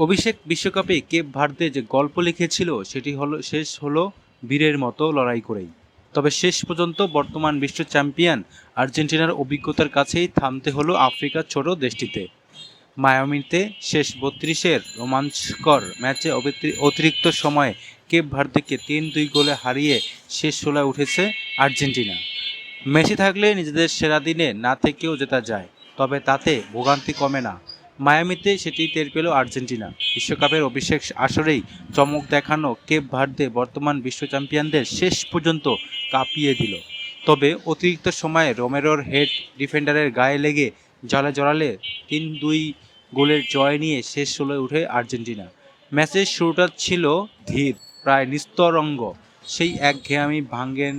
অভিষেক বিশ্বকাপে Cape Verde যে গল্প লিখেছিল সেটি শেষ হলো বীরের মতো লড়াই করেই। তবে শেষ পর্যন্ত বর্তমান বিশ্ব চ্যাম্পিয়ন আর্জেন্টিনার অভিজ্ঞতার কাছেই থামতে হলো আফ্রিকার ছোট দেশটিতে। মায়ামিতে শেষ ৩২-এর রোমাঞ্চকর ম্যাচে অতিরিক্ত সময়ে কেপ ভার্দেকে ৩-২ গোলে হারিয়ে শেষ ষোলোয় উঠেছে আর্জেন্টিনা। মেসি থাকলে নিজেদের সেরা দিনে না থেকেও জেতা যায়, তবে তাতে ভোগান্তি কমে না। মায়ামিতে সেটি টের পেল আর্জেন্টিনা। বিশ্বকাপের অভিষেক আসরেই চমক দেখানো কেপ ভার্দে বর্তমান বিশ্ব চ্যাম্পিয়নদের শেষ পর্যন্ত কাঁপিয়ে দিল। তবে অতিরিক্ত সময়ে রোমেরোর হেড ডিফেন্ডারের গায়ে লেগে জালে জড়ালে ৩-২ গোলের জয় নিয়ে শেষ ষোলোয় উঠে আর্জেন্টিনা। ম্যাচের শুরুটা ছিল ধীর, প্রায় নিস্তরঙ্গ। সেই একঘেয়েমি ভাঙেন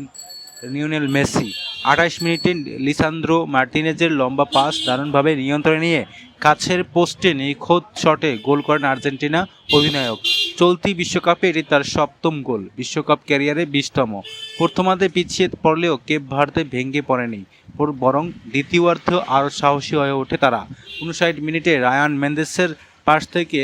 লিওনেল মেসি। ২৮ মিনিটে লিসান্দ্রো মার্টিনেজের লম্বা পাস দারুণভাবে নিয়ন্ত্রণে নিয়ে কাছের পোস্টে নিখুঁত শটে গোল করেন আর্জেন্টিনা অধিনায়ক। চলতি বিশ্বকাপে এটি তার ৭ম গোল, বিশ্বকাপ ক্যারিয়ারে ২০তম। প্রথমার্ধে পিছিয়ে পড়লেও কেপ ভার্দে ভেঙে পড়েনি, বরং দ্বিতীয়ার্ধে আরও সাহসী হয়ে ওঠে তারা। ৫৯ মিনিটে রায়ান মেন্দেসের পাস থেকে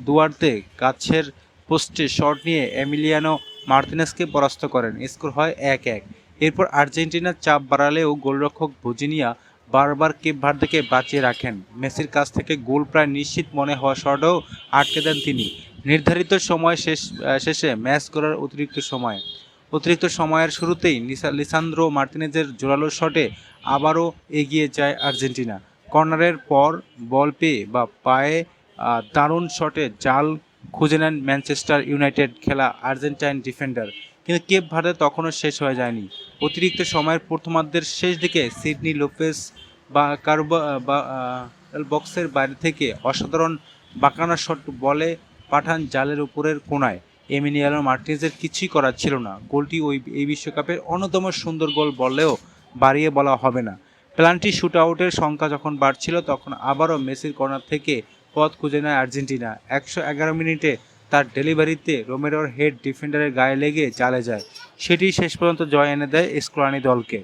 দুয়ার্তে কাছের পোস্টে শট নিয়ে এমিলিয়ানো মার্তিনেজকে পরাস্ত করেন। স্কোর হয় ১-১। এরপর আর্জেন্টিনা চাপ বাড়ালেও গোলরক্ষক ভুজিনিয়া বারবার কেপ ভার্দেকে বাঁচিয়ে রাখেন। মেসির কাছ থেকে গোল প্রায় নিশ্চিত মনে হওয়া শটেও আটকে দেন তিনি। নির্ধারিত সময় শেষে ম্যাচ করার অতিরিক্ত সময়ের শুরুতেই লিসান্দ্রো মার্তিনেজের জোরালো শটে আবারও এগিয়ে যায় আর্জেন্টিনা। কর্নারের পর বল পেয়ে বা পায়ে দারুণ শটে জাল খুঁজে নেন ম্যানচেস্টার ইউনাইটেড খেলা আর্জেন্টাইন ডিফেন্ডার। কিন্তু কেপ ভার্দে তখনও শেষ হয়ে যায়নি। অতিরিক্ত সময়ের প্রথমার্ধের শেষ দিকে সিডনি লোপেস বা বক্সের বাইরে থেকে অসাধারণ বাঁকানো শট বলে পাঠান জালের উপরের কোণায়। এমিলিয়ানো মার্টিনেজের কিছুই করার ছিল না। গোলটি এই বিশ্বকাপের অন্যতম সুন্দর গোল বললেও বাড়িয়ে বলা হবে না। পেনাল্টি শুটআউটের সংখ্যা যখন বাড়ছিল, তখন আবারও মেসির কর্নার থেকে পথ খুঁজে নেয় আর্জেন্টিনা। ১১১ মিনিটে তার ডেলিভারিতে রোমেরোর হেড ডিফেন্ডারের গায়ে লেগে জালে যায়। সেটি শেষ পর্যন্ত জয় এনে দেয় স্কোয়ানি দলকে।